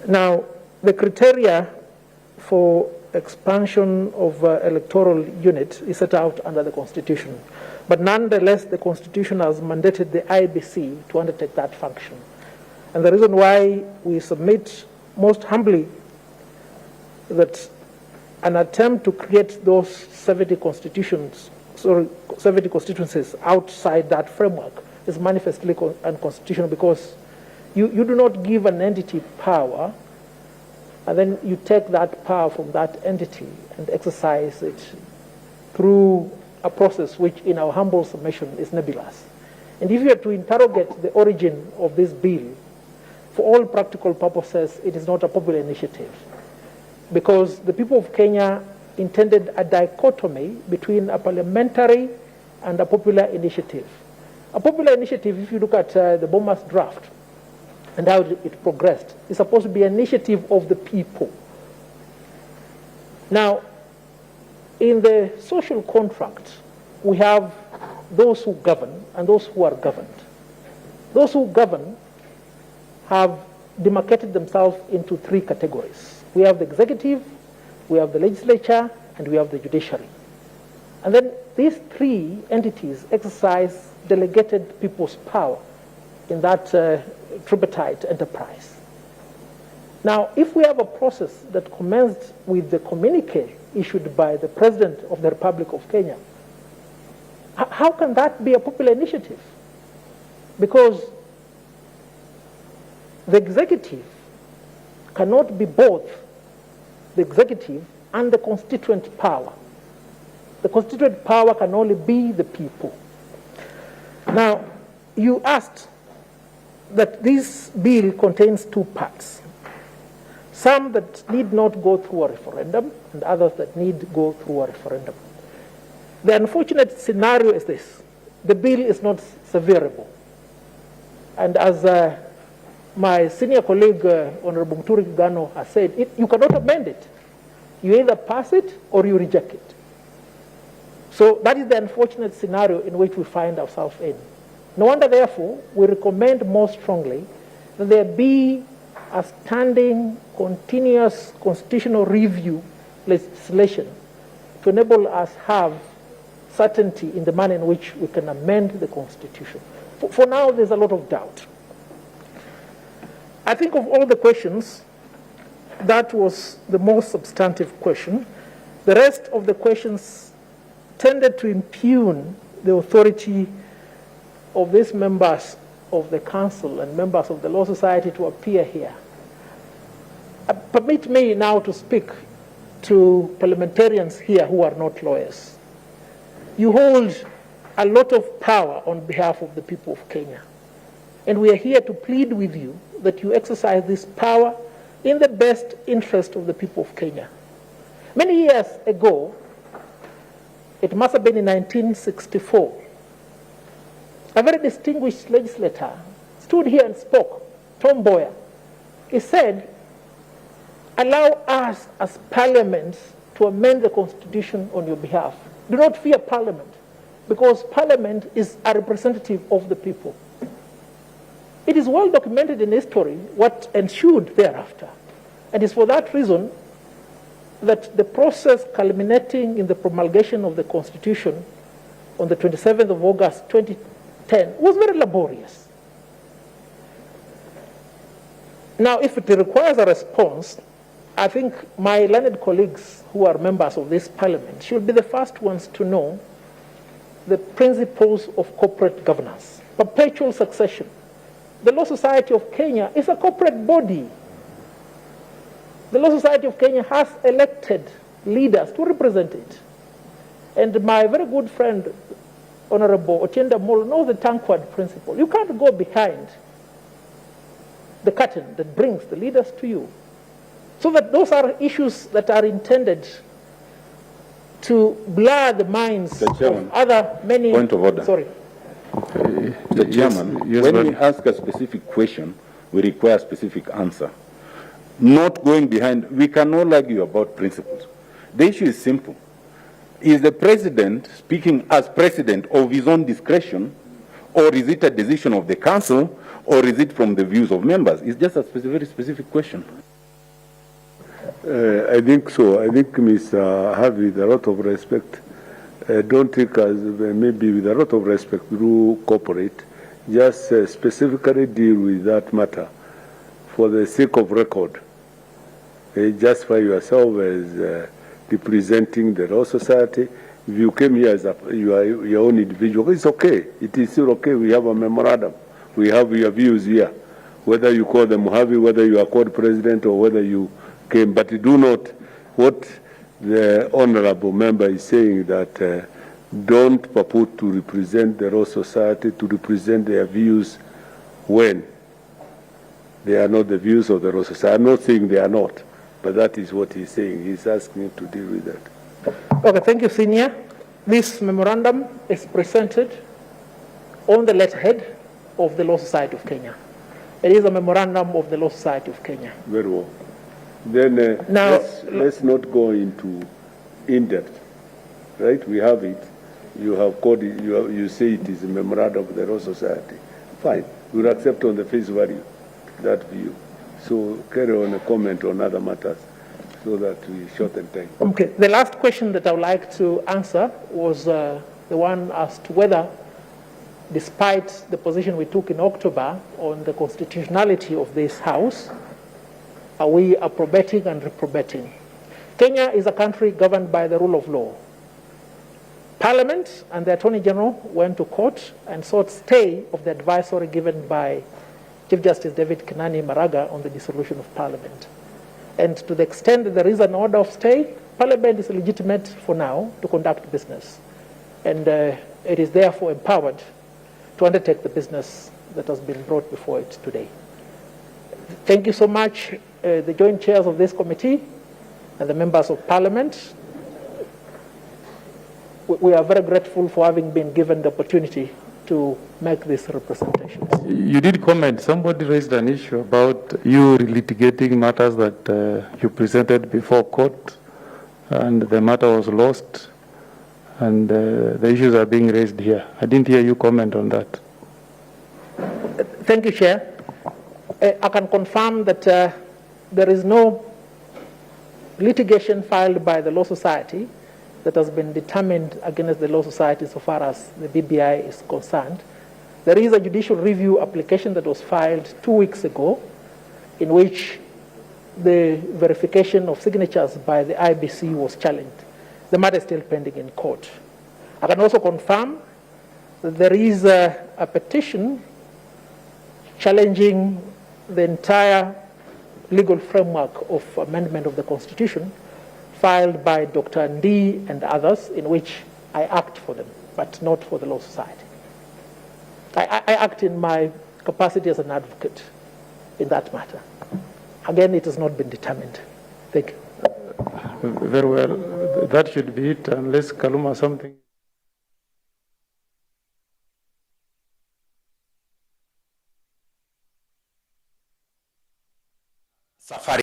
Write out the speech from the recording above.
Now, the criteria for expansion of electoral unit is set out under the Constitution. But nonetheless, the Constitution has mandated the IBC to undertake that function. And the reason why we submit most humbly that an attempt to create those 70 constituencies outside that framework is manifestly unconstitutional, because you do not give an entity power and then you take that power from that entity and exercise it through a process which, in our humble submission, is nebulous. And if you are to interrogate the origin of this bill, for all practical purposes, it is not a popular initiative, because the people of Kenya intended a dichotomy between a parliamentary and a popular initiative. A popular initiative, if you look at the Bomas draft and how it progressed, is supposed to be an initiative of the people. Now, in the social contract, we have those who govern and those who are governed. Those who govern have demarcated themselves into three categories. We have the executive, we have the legislature, and we have the judiciary. And then these three entities exercise delegated people's power in that tripartite enterprise. Now, if we have a process that commenced with the communique issued by the President of the Republic of Kenya, how can that be a popular initiative? Because the executive cannot be both the executive and the constituent power. The constituent power can only be the people. Now, you asked that this bill contains two parts. Some that need not go through a referendum and others that need to go through a referendum. The unfortunate scenario is this: the bill is not severable. And as my senior colleague, Honorable Muturi Kigano, has said, you cannot amend it. You either pass it or you reject it. So that is the unfortunate scenario in which we find ourselves in. No wonder, therefore, we recommend most strongly that there be a standing, continuous constitutional review legislation to enable us have certainty in the manner in which we can amend the Constitution. For now, there's a lot of doubt. I think of all the questions, that was the most substantive question. The rest of the questions tended to impugn the authority of these members of the council and members of the Law Society to appear here. Permit me now to speak to parliamentarians here who are not lawyers. You hold a lot of power on behalf of the people of Kenya. And we are here to plead with you that you exercise this power in the best interest of the people of Kenya. Many years ago, it must have been in 1964, a very distinguished legislator stood here and spoke, Tom Boyer. He said, allow us as Parliament to amend the Constitution on your behalf. Do not fear Parliament, because Parliament is a representative of the people. It is well documented in history what ensued thereafter. And it's for that reason that the process culminating in the promulgation of the Constitution on the 27th of August 2010 was very laborious. Now, if it requires a response, I think my learned colleagues who are members of this Parliament should be the first ones to know the principles of corporate governance, perpetual succession. The Law Society of Kenya is a corporate body. The Law Society of Kenya has elected leaders to represent it. And my very good friend, Honorable Otienda Molo, knows the Tankward principle. You can't go behind the curtain that brings the leaders to you. So that those are issues that are intended to blur the minds of other many... Point of order. Sorry. Mr. Chairman, yes, when we ask a specific question, we require a specific answer. Not going behind, we cannot argue about principles. The issue is simple. Is the president speaking as president of his own discretion, or is it a decision of the council, or is it from the views of members? It's just a very specific question. I think so. I think Mr. Havi, with a lot of respect, don't take us, maybe with a lot of respect, through corporate, just specifically deal with that matter for the sake of record. Justify yourself as representing the Law Society. If you came here as your own individual, it's okay. It is still okay. We have a memorandum. We have your views here. Whether you call them Havi, whether you are called president, or whether you came. But do not, what the honorable member is saying, that don't purport to represent the Law Society, to represent their views when they are not the views of the Law Society. I'm not saying they are not, but that is what he's saying. He's asking you to deal with that. Okay, thank you, Senior. This memorandum is presented on the letterhead of the Law Society of Kenya. It is a memorandum of the Law Society of Kenya. Very well. Then now, let's not go into in-depth, right? We have it. You have called it, you say it is a memorandum of the Law Society. Fine. We'll accept on the face value that view. So carry on a comment on other matters so that we shorten time. Okay. The last question that I would like to answer was the one as to whether, despite the position we took in October on the constitutionality of this House, are we approbating and reprobating? Kenya is a country governed by the rule of law. Parliament and the Attorney General went to court and sought stay of the advisory given by Chief Justice David Kinani Maraga on the dissolution of Parliament. And to the extent that there is an order of stay, Parliament is legitimate for now to conduct business. And it is therefore empowered to undertake the business that has been brought before it today. Thank you so much, the joint chairs of this committee and the members of Parliament. We are very grateful for having been given the opportunity to make these representations. You did comment, somebody raised an issue about you litigating matters that you presented before court, and the matter was lost, and the issues are being raised here. I didn't hear you comment on that. Thank you, Chair. I can confirm that there is no litigation filed by the Law Society that has been determined against the Law Society so far as the BBI is concerned. There is a judicial review application that was filed 2 weeks ago in which the verification of signatures by the IBC was challenged. The matter is still pending in court. I can also confirm that there is a petition challenging the entire legal framework of amendment of the Constitution filed by Dr. Ndi and others, in which I act for them, but not for the Law Society. I act in my capacity as an advocate in that matter. Again, it has not been determined. Thank you. Very well. That should be it, unless Kaluma something. Safari.